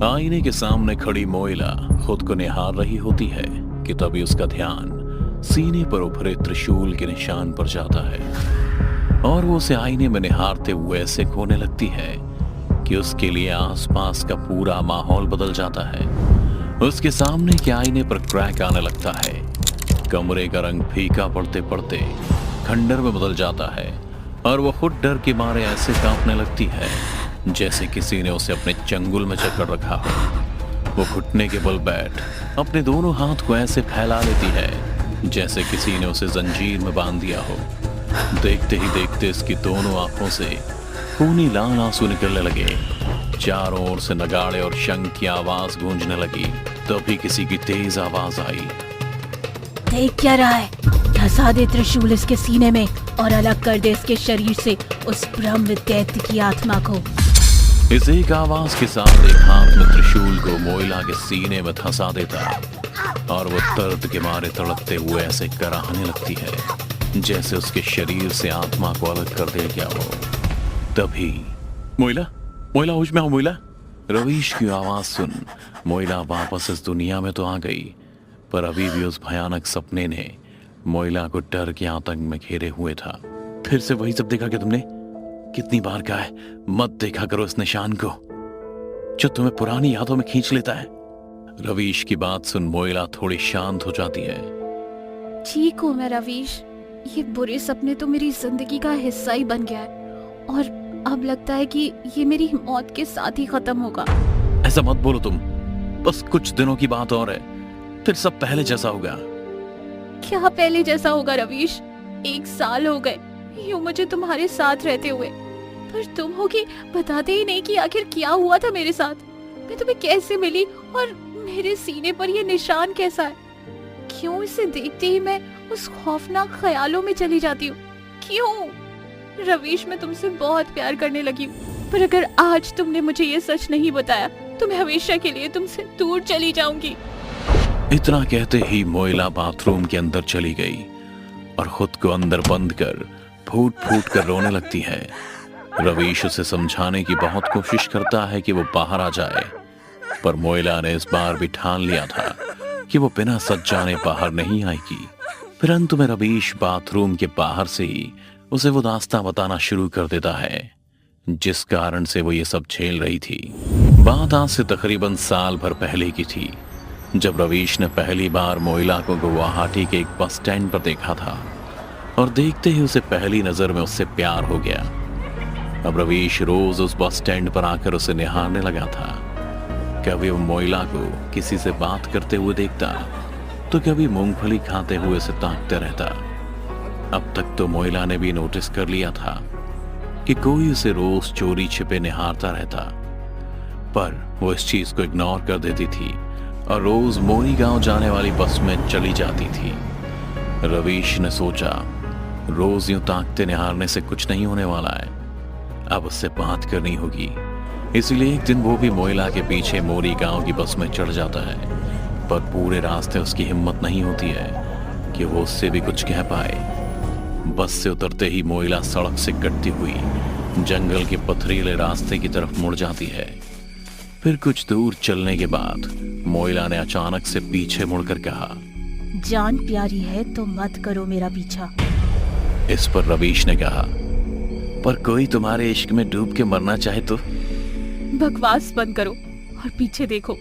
आईने के सामने खड़ी मोइला खुद को निहार रही होती है कि तभी उसका ध्यान सीने पर उभरे त्रिशूल के निशान पर जाता है और वो उसे आईने में निहारते हुए ऐसे खोने लगती है कि उसके लिए आसपास का पूरा माहौल बदल जाता है। उसके सामने के आईने पर क्रैक आने लगता है। कमरे का रंग फीका पड़ते पड़ते खंडर में बदल जाता है और वो खुद डर के मारे ऐसे कांपने लगती है जैसे किसी ने उसे अपने चंगुल में जकड़ रखा हो। वो घुटने के बल बैठ अपने दोनों हाथ को ऐसे फैला लेती है जैसे किसी ने उसे जंजीर में बांध दिया हो। देखते ही देखते इसकी दोनों आंखों से खूनी लाल आंसू निकलने लगे। चारों ओर से नगाड़े और शंख की आवाज गूंजने लगी। तभी किसी की तेज आवाज आई। देख क्या रहा है? धंसा दे त्रिशूल इसके सीने में और अलग कर दे इसके शरीर से उस ब्रह्म दैत्य की आत्मा को। इस एक आवाज के साथ एक हाथ में त्रिशूल को मोइला के सीने में धंसा देता और वो दर्द के मारे तड़पते हुए ऐसे कराहने लगती है जैसे उसके शरीर से आत्मा को अलग कर दे गया हो। तभी मोइला, मोइला होश में आओ मोइला। रवीश की आवाज सुन मोइला वापस इस दुनिया में तो आ गई, पर अभी भी उस भयानक सपने ने मोइला को डर के आतंक में घेरे हुए था। फिर से वही सब देखा क्या तुमने? कितनी बार कहा है मत देखा करो इस निशान को जो तुम्हें पुरानी यादों में खींच लेता है। रवीश की बात सुन मोइला थोड़ी शांत हो जाती है। ठीक हूँ मैं रवीश, ये बुरे सपने तो मेरी जिंदगी का हिस्सा ही बन गया है और अब लगता है कि ये मेरी मौत के साथ ही खत्म होगा। ऐसा मत बोलो तुम, बस कुछ दिनों की बात और है, फिर सब पहले जैसा होगा। क्या पहले जैसा होगा रवीश? 1 साल हो गए यूं मुझे तुम्हारे साथ रहते हुए, पर तुम हो कि बताते ही नहीं कि आखिर क्या हुआ था मेरे साथ। मैं तुम्हें कैसे मिली और मेरे सीने पर ये निशान कैसा है? क्यों इसे देखते ही मैं उस खौफनाक ख्यालों में चली जाती हूँ? क्यों? रवीश, मैं तुमसे बहुत प्यार करने लगी हूँ, पर अगर आज तुमने मुझे ये सच नहीं बताया तो मैं हमेशा के लिए तुमसे दूर चली जाऊंगी। इतना कहते ही मोइला बाथरूम के अंदर चली गई और खुद को अंदर बंद कर फूट फूट कर रोने लगती है। रवीश उसे समझाने की बहुत कोशिश करता है कि वो बाहर आ जाए, पर मोइला ने इस बार भी ठान लिया था कि वो बिना सच जाने बाहर नहीं आएगी। फिर अंत में रवीश बाथरूम के बाहर से ही उसे वो दास्तां बताना शुरू कर देता है जिस कारण से वो ये सब झेल रही थी। बात आज से तकरीबन साल भर पहले की थी, जब रवीश ने पहली बार मोइला को गुवाहाटी के एक बस स्टैंड पर देखा था और देखते ही उसे पहली नजर में उससे प्यार हो गया। अब रवीश रोज उस बस स्टैंड पर आकर उसे निहारने लगा था। कभी वो मोइला को किसी से बात करते हुए देखता तो कभी मूंगफली खाते हुए उसे ताकते रहता। अब तक तो मोइला ने भी नोटिस कर लिया था कि कोई उसे रोज चोरी छिपे निहारता रहता, पर वो इस चीज को इग्नोर कर देती थी और रोज मोरी गांव जाने वाली बस में चली जाती थी। रवीश ने सोचा रोज यूं ताकते निहारने से कुछ नहीं होने वाला है, अब उससे बात करनी होगी। इसलिए एक दिन वो भी मोइला के पीछे मोरी गांव की बस में चढ़ जाता है, पर पूरे रास्ते उसकी हिम्मत नहीं होती है कि वो उससे भी कुछ कह पाए। बस से उतरते ही मोइला सड़क से कटती हुई जंगल के पथरीले रास्ते की तरफ मुड़ जाती है। फिर कुछ दूर चलने के बाद मोइला ने अचानक से पीछे मुड़कर कहा, जान प्यारी है तो मत करो मेरा पीछा। इस पर रवीश ने कहा, पर कोई तुम्हारे इश्क में डूब के मरना चाहे तो? बकवास बंद करो और पीछे देखो,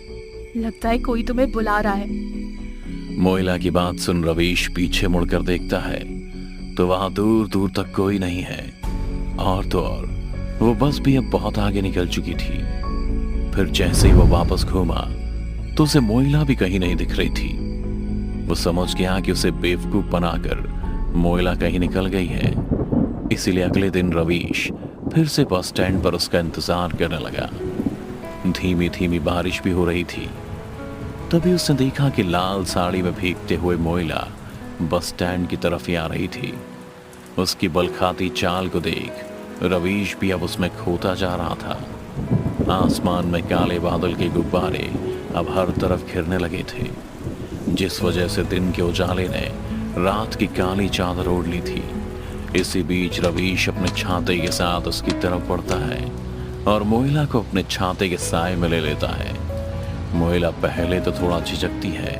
लगता है कोई तुम्हें बुला रहा है। मोइला की बात सुन रवीश पीछे मुड़कर देखता है तो वहां दूर दूर तक कोई नहीं है, और तो और वो बस भी अब बहुत आगे निकल चुकी थी। फिर जैसे ही वो वापस घूमा तो उसे मोइला भी कहीं नहीं दिख रही थी। वो समझ गया कि उसे बेवकूफ बनाकर मोइला कहीं निकल गई है। इसीलिए अगले दिन रवीश फिर से बस स्टैंड पर उसका इंतजार करने लगा। धीमी धीमी बारिश भी हो रही थी। तभी उसने देखा कि लाल साड़ी में भीगते हुए मोइला बस स्टैंड की तरफ ही आ रही थी। उसकी बलखाती चाल को देख रवीश भी अब उसमें खोता जा रहा था। आसमान में काले बादल के गुब्बारे अब हर तरफ घिरने लगे थे, जिस वजह से दिन के उजाले ने रात की काली चादर ओढ़ ली थी। इसी बीच रवीश अपने छाते के साथ उसकी तरफ बढ़ता है और मोइला को अपने छाते के साए में ले लेता है। मोइला पहले तो थोड़ा झिझकती है,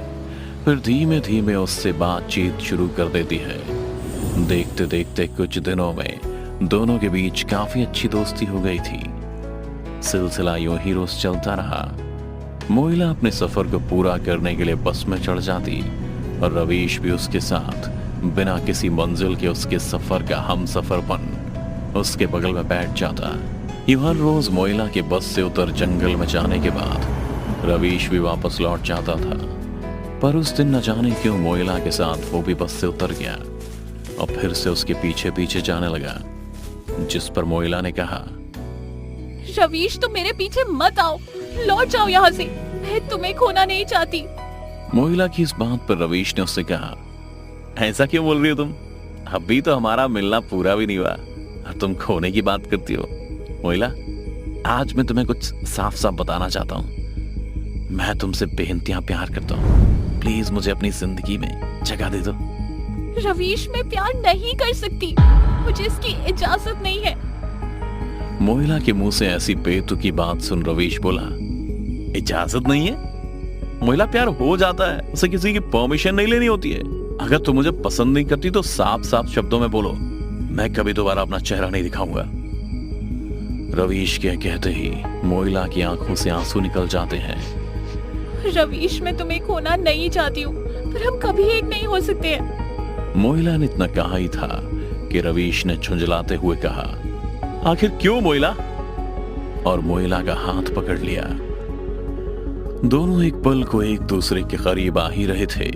फिर धीमे धीमे उससे बातचीत शुरू कर देती है। देखते देखते कुछ दिनों में दोनों के बीच काफी अच्छी दोस्ती हो गई थी। सिलसिला यूं ही रोज चलता रहा। मोइला अपने सफर को पूरा करने के लिए बस में चढ़ जाती और रवीश भी उसके साथ बिना किसी मंजिल के उसके सफर का हम सफर बन उसके बगल में बैठ जाता। यूं हर रोज मोइला के बस से उतर जंगल में जाने के बाद रवीश भी वापस लौट जाता था। पर उस दिन न जाने क्यों मोइला के साथ वो भी बस से उतर गया और फिर से उसके पीछे पीछे जाने लगा, जिस पर मोइला ने कहा, रवीश तुम मेरे पीछे मत आओ, लौट जाओ यहाँ से, मैं तुम्हें खोना नहीं चाहती। मोइला की इस बात पर रवीश ने उससे कहा, ऐसा क्यों बोल रही हो तुम? अभी तो हमारा मिलना पूरा भी नहीं हुआ और तुम खोने की बात करती हो। मोइला, आज मैं तुम्हें कुछ साफ साफ बताना चाहता हूँ। मैं तुमसे बेइंतहा प्यार करता हूँ। प्लीज मुझे अपनी जिंदगी में जगह दे दो। रवीश मैं प्यार नहीं कर सकती, मुझे इसकी इजाजत नहीं है। मोइला के मुंह से ऐसी बेतुकी बात सुन रवीश बोला, इजाजत नहीं है? मोइला, प्यार हो जाता है, उसे किसी की परमिशन नहीं लेनी होती है। अगर तुम मुझे पसंद नहीं करती तो साफ साफ शब्दों में बोलो, मैं कभी दोबारा अपना चेहरा नहीं दिखाऊंगा। रवीश के कहते ही मोइला की आंखों से आंसू निकल जाते हैं। रवीश मैं तुम्हें खोना नहीं चाहती हूँ, पर हम कभी एक नहीं हो सकते हैं। मोइला ने इतना कहा ही था कि रवीश ने झुंझलाते हुए कहा, आखिर क्यों मोइला? और मोइला का हाथ पकड़ लिया। दोनों एक पल को एक दूसरे के करीब आ ही रहे थे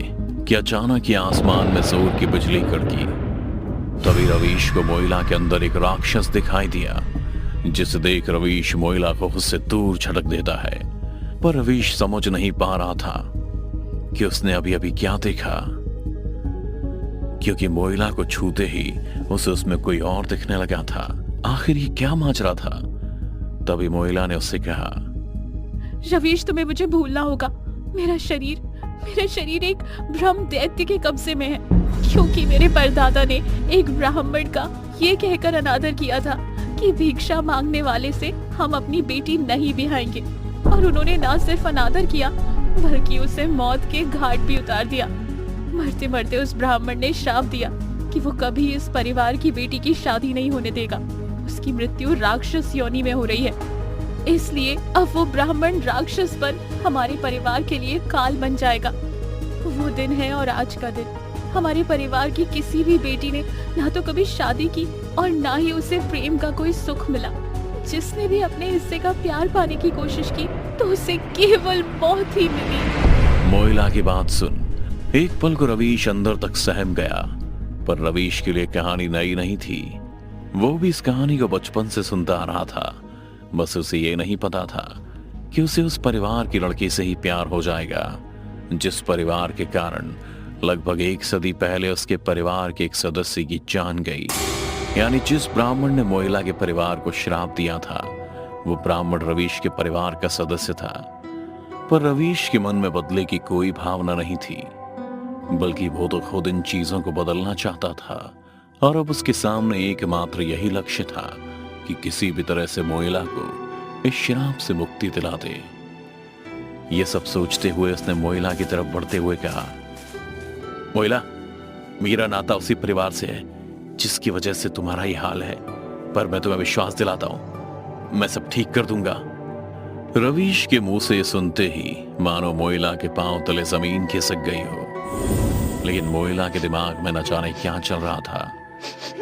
कि अचानक ही आसमान में जोर की बिजली कड़की। तभी रवीश को मोइला के अंदर एक राक्षस दिखाई दिया, जिसे देख रवीश मोइला को खुद से दूर झटक देता है। पर रवीश समझ नहीं पा रहा था कि उसने अभी अभी क्या देखा, क्योंकि मोइला को छूते ही उसे उसमें कोई और दिखने लगा था। आखिर ये क्या माजरा था? तभी मोइला ने उससे कहा, रवीश तुम्हें मुझे भूलना होगा। मेरा शरीर एक ब्रह्म दैत्य के कब्जे में है, क्योंकि मेरे परदादा ने एक ब्राह्मण का ये कहकर अनादर किया था कि भिक्षा मांगने वाले से हम अपनी बेटी नहीं बिहाएंगे। और उन्होंने ना सिर्फ अनादर किया बल्कि उसे मौत के घाट भी उतार दिया। मरते मरते उस ब्राह्मण ने श्राप दिया कि वो कभी इस परिवार की बेटी की शादी नहीं होने देगा। उसकी मृत्यु राक्षस योनि में हो रही है, इसलिए अब वो ब्राह्मण राक्षस बन हमारे परिवार के लिए काल बन जाएगा। वो दिन है और आज का दिन। हमारे परिवार की किसी भी बेटी ने ना तो कभी शादी की और ना ही उसे प्रेम का कोई सुख मिला। जिसने भी अपने हिस्से का प्यार पाने की कोशिश की तो उसे केवल मौत ही मिली। मोइला की बात सुन एक पल को रवीश अंदर तक सहम गया। पर रवीश के लिए कहानी नई नहीं थी। वो भी इस कहानी को बचपन से सुनता आ रहा था। बस उसे ये नहीं पता था कि उसे उस परिवार की लड़की से ही प्यार हो जाएगा, जिस परिवार के कारण लगभग 1 सदी पहले उसके परिवार के एक सदस्य की जान गई। यानी जिस ब्राह्मण ने मोइला के परिवार को श्राप दिया था, वो ब्राह्मण रवीश के परिवार का सदस्य था। पर रवीश के मन में बदले की कोई भावना नहीं थी, बल्कि वो तो खुद इन चीजों को बदलना चाहता था। और अब उसके सामने एकमात्र यही लक्ष्य था कि किसी भी तरह से मोइला को इस श्राप से मुक्ति दिला दे। ये सब सोचते हुए उसने मोइला की तरफ बढ़ते हुए कहा, मोइला, मेरा नाता उसी परिवार से है जिसकी वजह से तुम्हारा ये हाल है, पर मैं तुम्हें विश्वास दिलाता हूं, मैं सब ठीक कर दूंगा। रवीश के मुंह से सुनते ही मानो मोइला के पांव तले जमीन खिसक गई हो। लेकिन मोइला के दिमाग में न जाने क्या चल रहा था।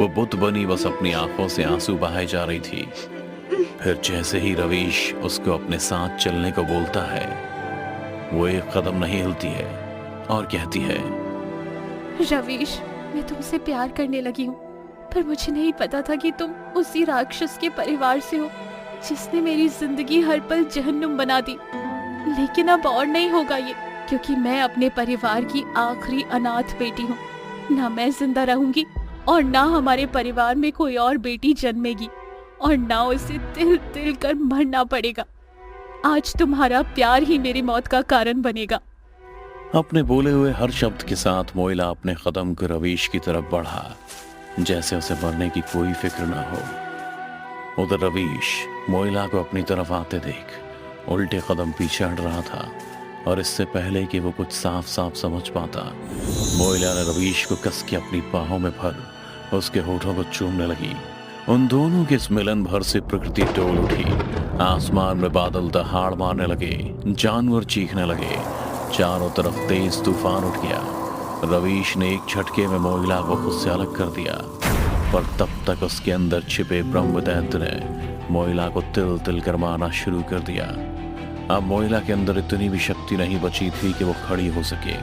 वो बुत बनी बस अपनी आंखों से आंसू बहाए जा रही थी। फिर जैसे ही रवीश उसको अपने साथ चलने को बोलता है, वो एक कदम नहीं हिलती है और कहती है, रवीश, मैं तुमसे प्यार करने लगी हूँ, पर मुझे नहीं पता था कि तुम उसी राक्षस के परिवार से हो जिसने मेरी जिंदगी हर पल जहन्नुम बना दी। लेकिन अब और नहीं होगा ये, क्योंकि मैं अपने परिवार की आखिरी अनाथ बेटी हूँ। ना मैं जिंदा रहूंगी और ना हमारे परिवार में कोई और बेटी जन्मेगी, और ना उसे तिल तिल कर मरना पड़ेगा। आज तुम्हारा प्यार ही मेरी मौत का कारण बनेगा। अपने बोले हुए हर शब्द के साथ मोइला अपने कदम को रवीश की तरफ बढ़ा, जैसे उसे मरने की कोई फिक्र ना हो। उधर रवीश मोइला को अपनी तरफ आते देख उल्टे कदम पीछे हट रहा था। और इससे पहले कि वो कुछ साफ साफ समझ पाता, मोइला ने रवीश को कस के अपनी बाहों में भर उसके होठों को चूमने लगी। उन दोनों के इस मिलन भर से प्रकृति डोल उठी। आसमान में बादल दहाड़ मारने लगे, जानवर चीखने लगे, चारों तरफ तेज तूफान उठ गया। रवीश ने एक झटके में मोइला को खुद से अलग कर दिया, पर तब तक उसके अंदर छिपे ब्रह्म दैत्य ने मोइला को तिल तिल कर मारना शुरू कर दिया। अब मोइला के अंदर इतनी भी शक्ति नहीं बची थी कि वो खड़ी हो सके।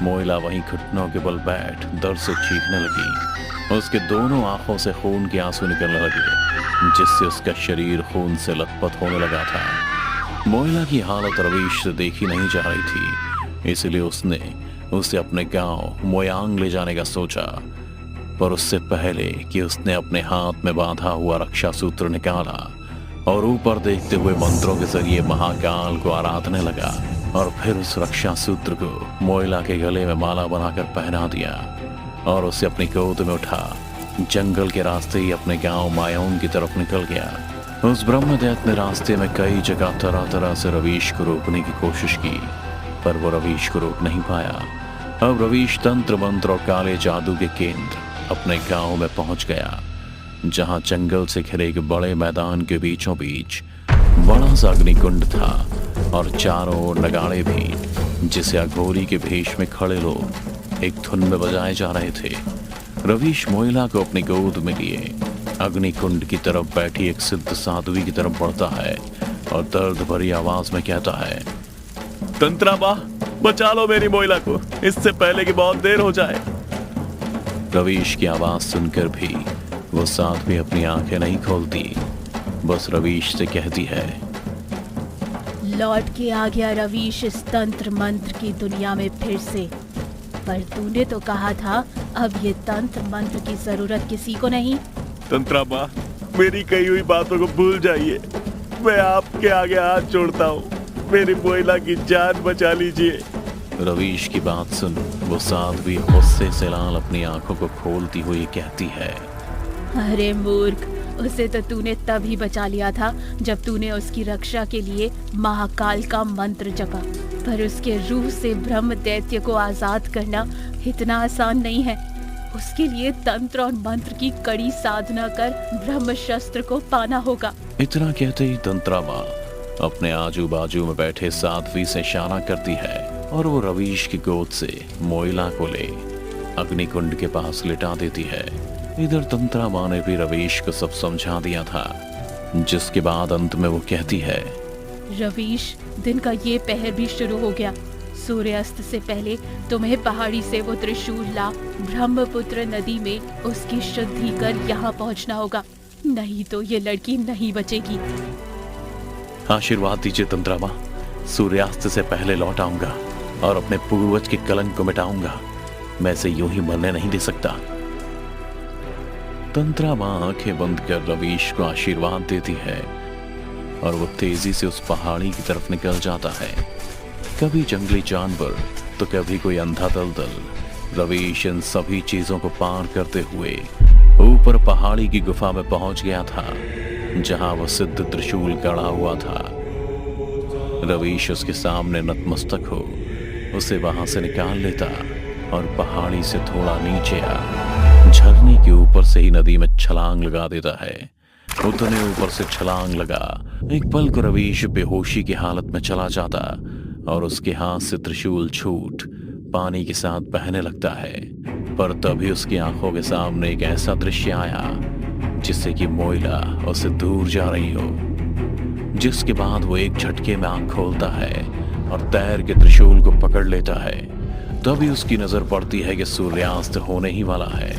मोइला वहीं घुटनों के बल बैठ दर्द से चीखने लगी। उसके दोनों आंखों से खून के आंसू निकलने लगे, जिससे उसका शरीर खून से लथपथ होने लगा था। मोइला की हालत रवीश से देखी नहीं जा रही थी, इसलिए उसने उसे अपने गांव मोयांग ले जाने का सोचा। पर उससे पहले कि उसने अपने हाथ में बांधा हुआ रक्षा सूत्र निकाला और ऊपर देखते हुए मंत्रों के जरिए महाकाल को आराधने लगा, और फिर उस रक्षा सूत्र को मोइला के गले में माला बनाकर पहना दिया और उसे अपनी गोद में उठा जंगल के रास्ते ही अपने गांव मायोंग की तरफ निकल गया। उस ब्रह्मदैत्य ने रास्ते में कई जगह तरह तरह से रवीश को रोकने की कोशिश की, पर वो रवीश को रोक नहीं पाया। अब रवीश तंत्र मंत्र और काले जादू के केंद्र अपने गांव में पहुंच गया, जहां जंगल से घिरे एक बड़े मैदान के बीचों बीच बड़ा सा अग्निकुंड था और चारों ओर नगाड़े भी, जिसे अघोरी के भेष में खड़े लोग एक धुन में बजाए जा रहे थे। रवीश मोइला को अपनी गोद में लिए अग्निकुंड की तरफ बैठी एक सिद्ध साध्वी की तरफ बढ़ता है और दर्द भरी आवाज में कहता है, तंत्रा माँ, बचा लो मेरी मोइला को, इससे पहले कि बहुत देर हो जाए। रवीश की आवाज सुनकर भी वो साध्वी अपनी आंखें नहीं खोलती, बस रवीश से कहती है, लौट के आ गया रवीश इस तंत्र मंत्र की दुनिया में फिर से। पर तूने तो कहा था अब ये तंत्र मंत्र की जरूरत किसी को नहीं। तंत्रा माँ, मेरी कही हुई बातों को भूल जाइए। मैं आपके आगे हाथ जोड़ता हूँ, मेरी मोइला की जान बचा लीजिए। रवीश की बात सुन वो साध्वी गुस्से से लाल अपनी आंखों को खोलती हुई कहती है, अरे मूर्ख, उसे तो तूने तभी बचा लिया था जब तूने उसकी रक्षा के लिए महाकाल का मंत्र जपा, पर उसके रूह से ब्रह्म दैत्य को आजाद करना इतना आसान नहीं है। उसके लिए तंत्र और मंत्र की कड़ी साधना कर ब्रह्म शस्त्र को पाना होगा। इतना कहते ही तंत्रा माँ अपने आजू बाजू में बैठे साध्वी से इशारा करती है और वो रवीश की गोद से मोइला को ले अग्निकुंड के पास लिटा देती है। इधर तंत्रा माँ ने भी रवीश को सब समझा दिया था, जिसके बाद अंत में वो कहती है, रवीश, दिन का ये पहर भी शुरू हो गया। सूर्यास्त से पहले तुम्हें पहाड़ी से वो त्रिशूल ला ब्रह्मपुत्र नदी में उसकी शुद्धि कर यहाँ पहुँचना होगा, नहीं तो ये लड़की नहीं बचेगी। आशीर्वाद दीजिए तंत्रा माँ, सूर्यास्त से पहले लौट आऊंगा और अपने पूर्वज के कलंक को मिटाऊंगा। मैं इसे यूं ही मरने नहीं दे सकता। तंत्रा माँ आंखें बंद कर रवीश को आशीर्वाद देती है और वो तेजी से उस पहाड़ी की तरफ निकल जाता है। कभी जंगली जानवर तो कभी कोई अंधा दलदल। रवीश इन सभी चीजों को पार करते हुए ऊपर पहाड़ी की गुफा में पहुंच गया था, जहां वो सिद्ध त्रिशूल गड़ा हुआ था। रवीश उसके सामने नतमस्तक हो उसे वहां से निकाल लेता और पहाड़ी से थोड़ा नीचे झरने के ऊपर से ही नदी में छलांग लगा देता है। उतने ऊपर से छलांग लगा, एक पल को रवीश बेहोशी की हालत में चला जाता और उसके हाथ से त्रिशूल छूट पानी के साथ बहने लगता है। पर तभी उसकी आंखों के सामने एक ऐसा दृश्य आया जिससे कि मोइला उसे दूर जा रही हो, जिसके बाद वो एक झटके में आंख खोलता है और तैर के त्रिशूल को पकड़ लेता है। तभी उसकी नजर पड़ती है कि सूर्यास्त होने ही वाला है।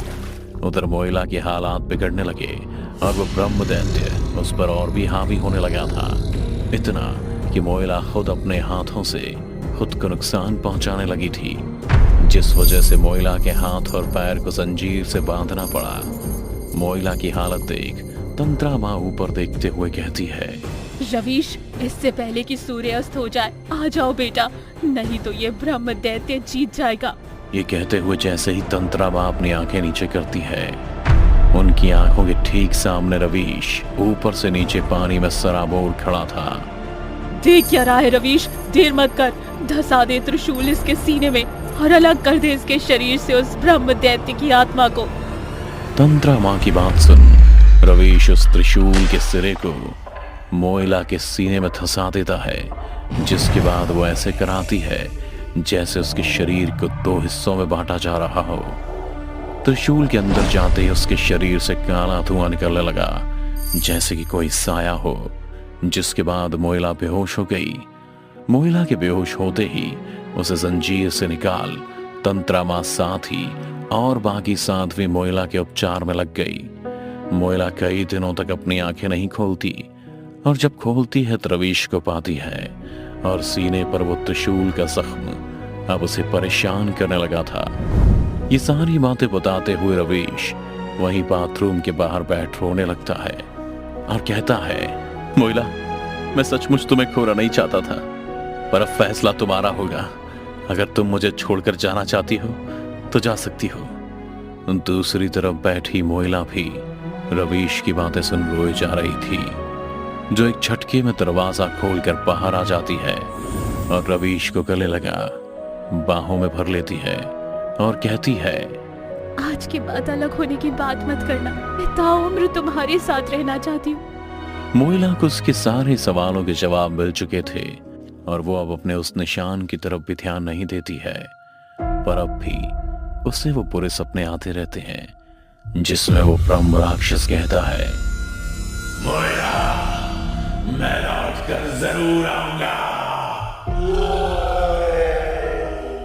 उधर मोइला के हालात बिगड़ने लगे और वो ब्रह्म दैत्य उस पर और भी हावी होने लगा था, इतना कि मोइला खुद अपने हाथों से खुद को नुकसान पहुंचाने लगी थी, जिस वजह से मोइला के हाथ और पैर को जंजीर से बांधना पड़ा। मोइला की हालत देख तंत्रा माँ ऊपर देखते हुए कहती है, रवीश, इससे पहले कि सूर्यास्त हो जाए आ जाओ बेटा, नहीं तो ये ब्रह्म दैत्य जीत जाएगा। ये कहते हुए जैसे ही तंत्रा माँ अपनी आंखें नीचे करती है, उनकी आंखों के ठीक सामने रवीश ऊपर से नीचे पानी में सराबोर खड़ा था। देख क्या रहा है रवीश, देर मत कर, धसा दे त्रिशूल इसके सीने में और अलग कर दे इसके शरीर से उस ब्रह्म दैत्य की आत्मा को। तंत्रा माँ की बात सुन रवीश उस त्रिशूल के सिरे को मोइला के सीने में धंसा देता है, जिसके बाद वो ऐसे कराती है जैसे उसके शरीर को 2 हिस्सों में बांटा जा रहा हो। त्रिशूल के अंदर जाते ही उसके शरीर से काला धुआं निकलने लगा, जैसे कि कोई साया हो, जिसके बाद मोइला बेहोश हो गई। मोइला के बेहोश होते ही उसे जंजीर से निकाल तंत्रा माँ साथ ही और बाकी साध्वी मोइला के उपचार में लग गई। मोइला कई दिनों तक अपनी आंखें नहीं खोलती, और जब खोलती है तो रवीश को पाती है, और सीने पर वो त्रिशूल का जख्म अब उसे परेशान करने लगा था। ये सारी बातें बताते हुए रवीश वहीं बाथरूम के बाहर बैठ रोने लगता है और कहता है, मोइला, मैं सचमुच तुम्हें खोना नहीं चाहता था, पर अब फैसला तुम्हारा होगा। अगर तुम मुझे छोड़कर जाना चाहती हो तो जा सकती हो। दूसरी तरफ बैठी मोइला भी रवीश की बातें सुन रोए जा रही थी, जो एक झटके में दरवाजा खोलकर बाहर आ जाती है और रवीश को गले लगा बाहों में भर लेती है और कहती है, आज के बाद अलग होने की बात मत करना, मैं ताउम्र तुम्हारे साथ रहना चाहती हूँ। मोइला को उसके सारे सवालों के जवाब मिल चुके थे और वो अब अपने उस निशान की तरफ भी ध्यान नहीं देती है, पर अब भी उसे वो बुरे सपने आते रहते हैं, जिसमें वो ब्रह्म राक्षस कहता है, मोइला, मैं लौट कर जरूर आऊंगा।